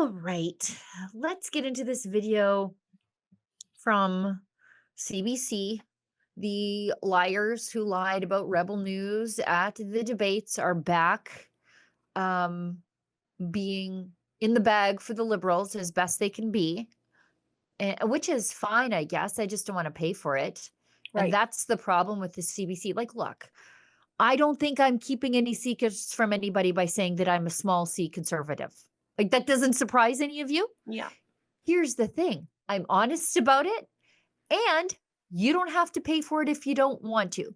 All right, let's get into this video from CBC. The liars who lied about Rebel News at the debates are back, um, being in the bag for the Liberals as best they can be, which is fine, I guess. I just don't want to pay for it. And Right. that's the problem with the CBC. Like, look, I don't think I'm keeping any secrets from anybody by saying that I'm a small C conservative. Like, that doesn't surprise any of you. Yeah. Here's the thing, I'm honest about it, and you don't have to pay for it if you don't want to.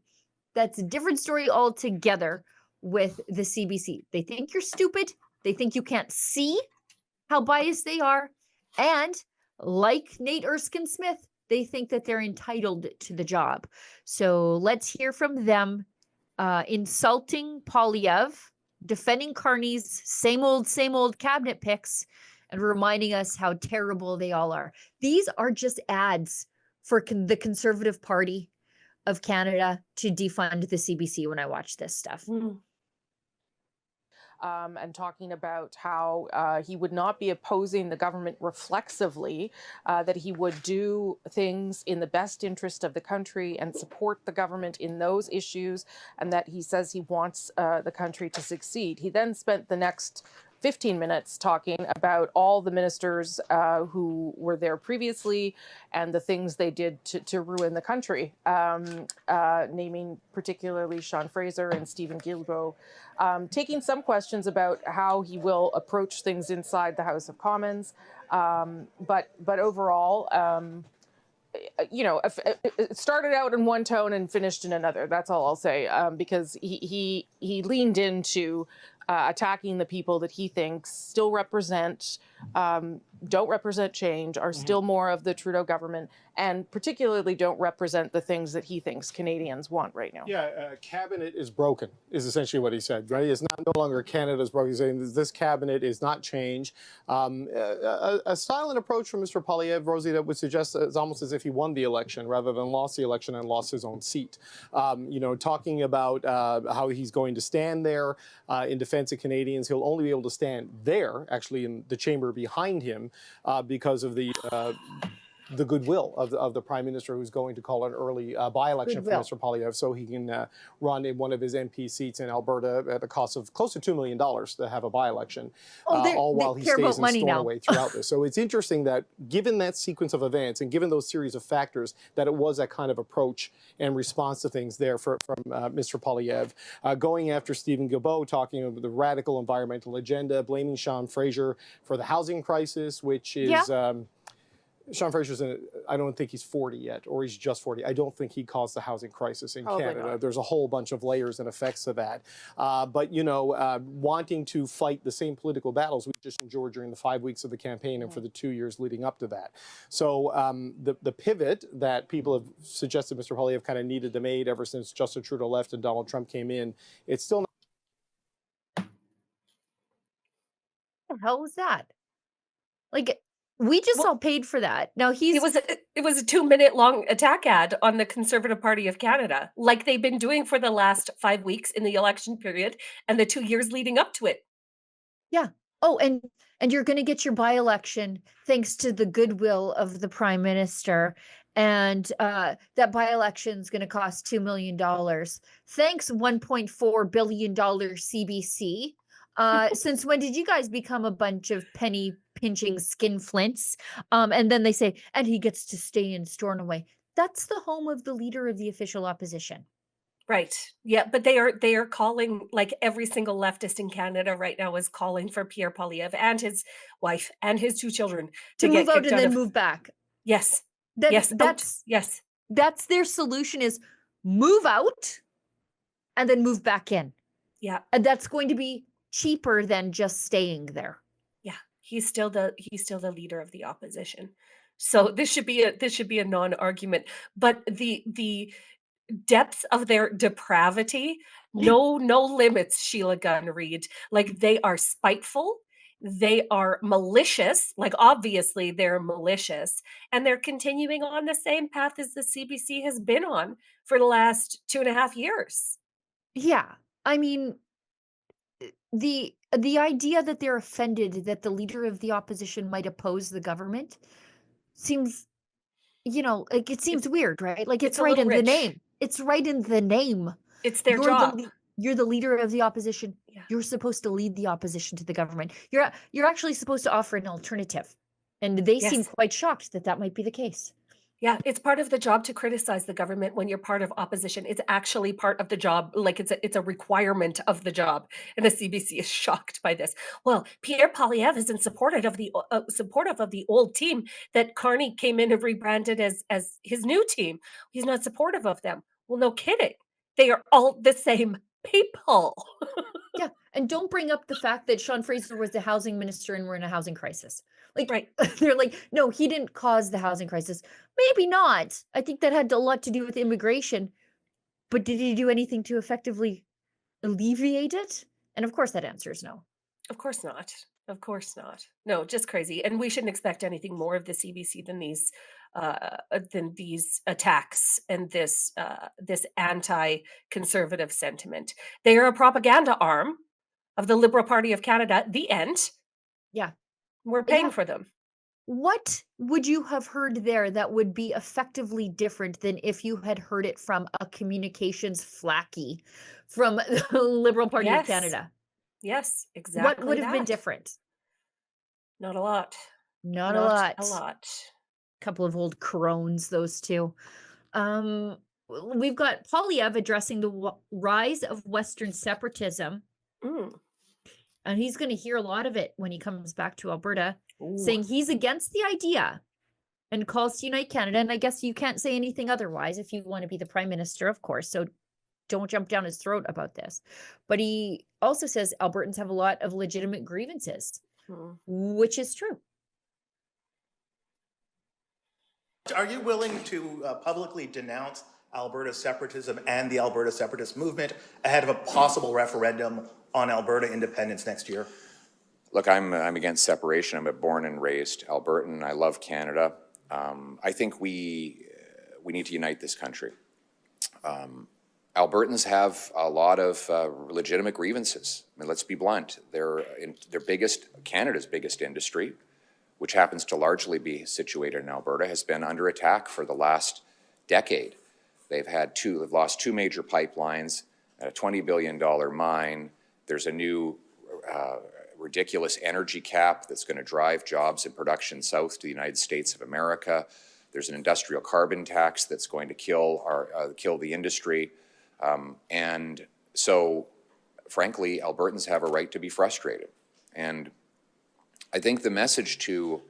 That's a different story altogether with the CBC. They think you're stupid. They think you can't see how biased they are. And like Nate Erskine Smith, they think that they're entitled to the job. So let's hear from them, insulting Poilievre, defending Carney's same old cabinet picks, and reminding us how terrible they all are. These are just ads for the Conservative Party of Canada to defund the CBC when I watch this stuff. And talking about how he would not be opposing the government reflexively, that he would do things in the best interest of the country and support the government in those issues, and that he says he wants the country to succeed. He then spent the next 15 minutes talking about all the ministers who were there previously and the things they did to ruin the country, naming particularly Sean Fraser and Stephen Guilbeault, taking some questions about how he will approach things inside the House of Commons. But overall, it started out in one tone and finished in another. That's all I'll say, because he leaned into attacking the people that he thinks still don't represent change, are still more of the Trudeau government, and particularly don't represent the things that he thinks Canadians want right now. Yeah, cabinet is broken, is essentially what he said, right? It's no longer Canada's broken. He's saying this cabinet is not change. A style and approach from Mr. Poilievre, Rosie, that would suggest it's almost as if he won the election rather than lost the election and lost his own seat. Talking about how he's going to stand there in defense of Canadians. He'll only be able to stand there, actually, in the chamber behind him, because of the goodwill of the Prime Minister, who's going to call an early by-election for Mr. Poilievre, so he can run in one of his MP seats in Alberta at the cost of close to $2 million to have a by-election, all while he stays in Stornoway throughout this. So it's interesting that, given that sequence of events and given those series of factors, that it was that kind of approach and response to things there from Mr. Poilievre. Going after Stephen Guilbeault, talking about the radical environmental agenda, blaming Sean Fraser for the housing crisis, which is... Sean Fraser's I don't think he's 40 yet, or he's just 40. I don't think he caused the housing crisis in Canada. Not. There's a whole bunch of layers and effects to that. But, wanting to fight the same political battles we just endured during the 5 weeks of the campaign and for the 2 years leading up to that. So the pivot that people have suggested Mr. Poilievre kind of needed to make ever since Justin Trudeau left and Donald Trump came in, it's still not. What the hell was that? Like... We just all paid for that. Now it was a 2-minute long attack ad on the Conservative Party of Canada, like they've been doing for the last 5 weeks in the election period and the 2 years leading up to it. Yeah. Oh, and you're going to get your by-election thanks to the goodwill of the Prime Minister. And that by-election is going to cost $2 million. Thanks, $1.4 billion CBC. Since when did you guys become a bunch of penny pinching skinflints? And then they say, and he gets to stay in Stornoway. That's the home of the leader of the official opposition. Right. Yeah, but they are calling, like every single leftist in Canada right now is calling for Pierre Poilievre and his wife and his 2 children to move out and then move back. Yes. Yes. Yes. That's their solution, is move out and then move back in. Yeah. And that's going to be cheaper than just staying there. Yeah, he's still the leader of the opposition. So this should be a non-argument. But the depths of their depravity, no limits, Sheila, Gunn, Reid. Like, they are spiteful, they are malicious, like obviously they're malicious, and they're continuing on the same path as the CBC has been on for the last 2.5 years. Yeah. I mean, the the idea that they're offended that the leader of the opposition might oppose the government seems, like it seems It's weird, right? Like it's it's a right little in the rich. name. It's right in the name. It's their You're the job. you're the leader of the opposition. Yeah. You're supposed to lead the opposition to the government. You're actually supposed to offer an alternative. And they seem Yes. quite shocked that that might be the case. Yeah, it's part of the job to criticize the government when you're part of opposition. It's actually part of the job, like it's a requirement of the job. And the CBC is shocked by this. Well, Pierre Poilievre is in supportive of the old team that Carney came in and rebranded as his new team. He's not supportive of them. Well, no kidding. They are all the same people. Yeah, and don't bring up the fact that Sean Fraser was the housing minister and we're in a housing crisis. Like, Right. they're like, no, he didn't cause the housing crisis. Maybe not. I think that had a lot to do with immigration, but did he do anything to effectively alleviate it? And of course, that answer is no. Of course not. Of course not. No, just crazy. And we shouldn't expect anything more of the CBC than these attacks and this anti-conservative sentiment. They are a propaganda arm of the Liberal Party of Canada. The end. Yeah. We're paying Yeah. for them. What would you have heard there that would be effectively different than if you had heard it from a communications flacky from the Liberal Party of Yes. Canada? Yes, What exactly would have been that. different? Not a lot. Not a Not lot. a lot. Couple of old crones, those two. We've got Poilievre addressing the rise of Western separatism, Mm. and he's going to hear a lot of it when he comes back to Alberta, Ooh. saying he's against the idea and calls to unite Canada. And I guess you can't say anything otherwise if you want to be the Prime Minister, of course. So don't jump down his throat about this. But he also says Albertans have a lot of legitimate grievances, which is true. Are you willing to publicly denounce Alberta separatism and the Alberta separatist movement ahead of a possible referendum on Alberta independence next year? Look, I'm against separation. I'm a born and raised Albertan. I love Canada. I think we need to unite this country. Albertans have a lot of legitimate grievances. I mean, let's be blunt. Canada's biggest industry, which happens to largely be situated in Alberta, has been under attack for the last decade. They've lost two major pipelines, a $20 billion mine. There's a new ridiculous energy cap that's going to drive jobs and production south to the United States of America. There's an industrial carbon tax that's going to kill the industry. And so, frankly, Albertans have a right to be frustrated. And I think the message to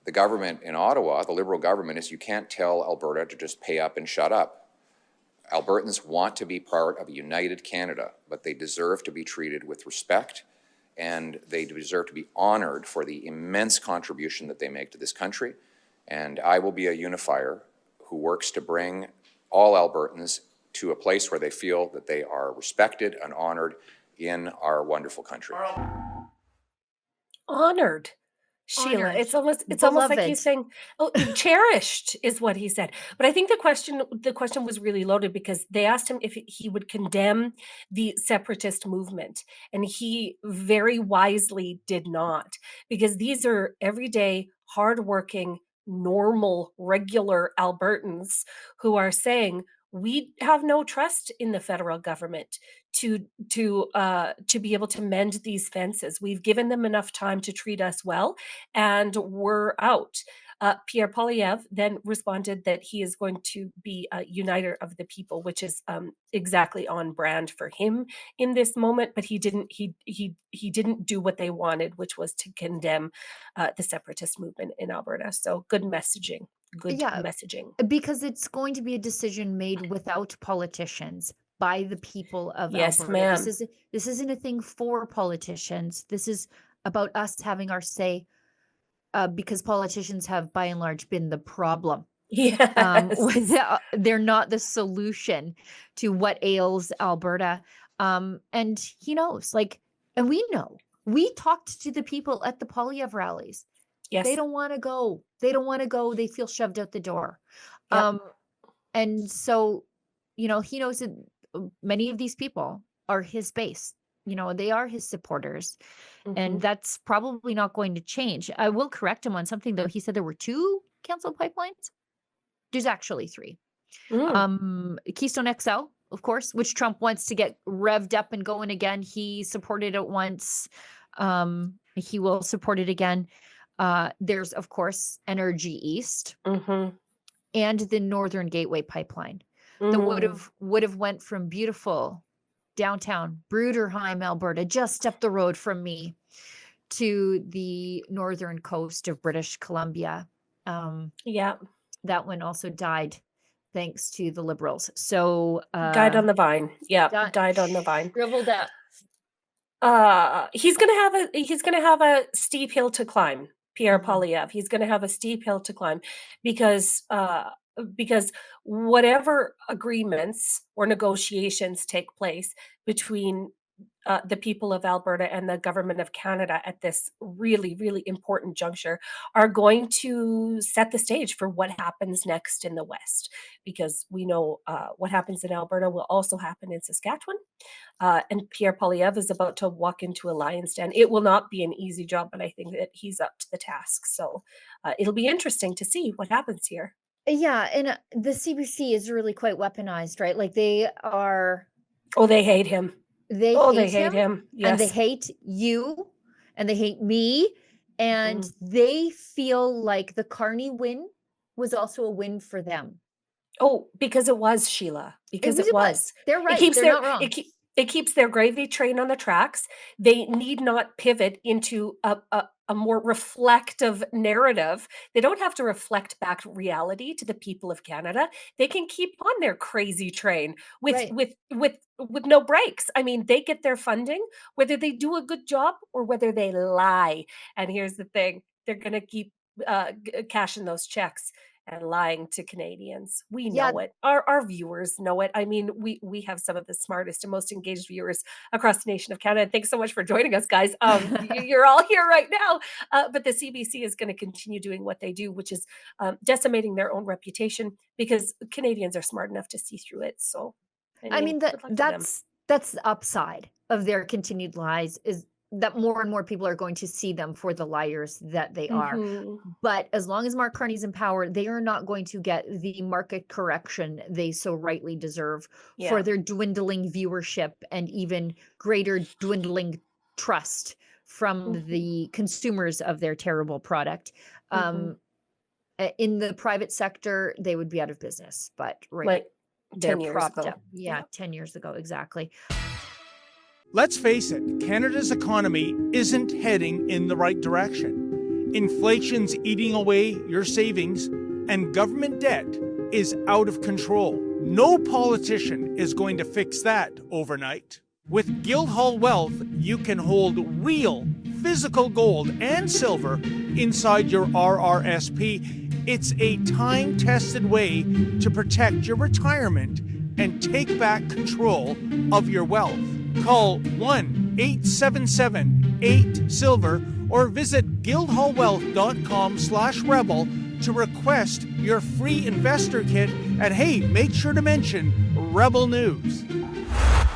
the government in Ottawa, the Liberal government, is you can't tell Alberta to just pay up and shut up. Albertans want to be part of a united Canada, but they deserve to be treated with respect, and they deserve to be honored for the immense contribution that they make to this country. And I will be a unifier who works to bring all Albertans to a place where they feel that they are respected and honored in our wonderful country. Honored. Sheila, Honored. it's almost like Beloved. he's saying, "Oh, cherished," is what he said. But I think the question was really loaded because they asked him if he would condemn the separatist movement, and he very wisely did not, because these are everyday, hardworking, normal, regular Albertans who are saying, we have no trust in the federal government to be able to mend these fences. We've given them enough time to treat us well, and we're out. Pierre Poilievre then responded that he is going to be a uniter of the people, which is exactly on brand for him in this moment. But he didn't do what they wanted, which was to condemn the separatist movement in Alberta. So good messaging. Good Yeah. messaging. Because it's going to be a decision made without politicians, by the people of Yes, Alberta. ma'am. This isn't a thing for politicians. This is about us having our say, because politicians have by and large been the problem. Yes. They're not the solution to what ails Alberta. And he knows, and we know. We talked to the people at the Poilievre rallies. Yes. They don't want to go. They feel shoved out the door. Yep. And so, he knows that many of these people are his base. they are his supporters. And Mhm. that's probably not going to change. I will correct him on something, though. He said there were 2 canceled pipelines. There's actually 3. Keystone XL, of course, which Trump wants to get revved up and going again. He supported it once. He will support it again. There's, of course, Energy East Mhm. and the Northern Gateway Pipeline that would have went from beautiful downtown Bruderheim, Alberta, just up the road from me, to the northern coast of British Columbia. Yeah. That one also died thanks to the Liberals. So Died on the vine. Yeah, died on the vine. shriveled up. He's gonna have a steep hill to climb, Pierre Mhm. Poilievre. He's gonna have a steep hill to climb because whatever agreements or negotiations take place between the people of Alberta and the government of Canada at this really, really important juncture are going to set the stage for what happens next in the West. Because we know what happens in Alberta will also happen in Saskatchewan. And Pierre Poilievre is about to walk into a lion's den. It will not be an easy job, but I think that he's up to the task. So it'll be interesting to see what happens here. Yeah, and the CBC is really quite weaponized, right? Like they Hate him. they They hate hate him, him. and they Yes. hate you, and they hate me, and Mhm. they feel like the Carney win was also a win for them. Oh, because it was, Sheila. Because it It was. was. They're It right. keeps They're their not wrong. it keeps their gravy train on the tracks. They need not pivot into a more reflective narrative. They don't have to reflect back reality to the people of Canada. They can keep on their crazy train with Right. with no breaks. I mean, they get their funding whether they do a good job or whether they lie. And here's the thing, they're going to keep cashing those checks and lying to Canadians. We Yeah. know it. Our viewers know it. I mean, we have some of the smartest and most engaged viewers across the nation of Canada. Thanks so much for joining us, guys. You're all here right now. But the CBC is going to continue doing what they do, which is decimating their own reputation because Canadians are smart enough to see through it. So, I mean, good luck to them. that's the upside of their continued lies, is that more and more people are going to see them for the liars that they are. Mhm. But as long as Mark Carney's in power, they are not going to get the market correction they so rightly deserve Yeah. for their dwindling viewership and even greater dwindling trust from Mhm. the consumers of their terrible product. Mhm. In the private sector, they would be out of business, but right, Like they're 10 years propped ago. up. Yeah, 10 years ago, exactly. Let's face it, Canada's economy isn't heading in the right direction. Inflation's eating away your savings, and government debt is out of control. No politician is going to fix that overnight. With Guildhall Wealth, you can hold real, physical gold and silver inside your RRSP. It's a time-tested way to protect your retirement and take back control of your wealth. Call 1-877-8-SILVER or visit guildhallwealth.com/rebel to request your free investor kit. And hey, make sure to mention Rebel News.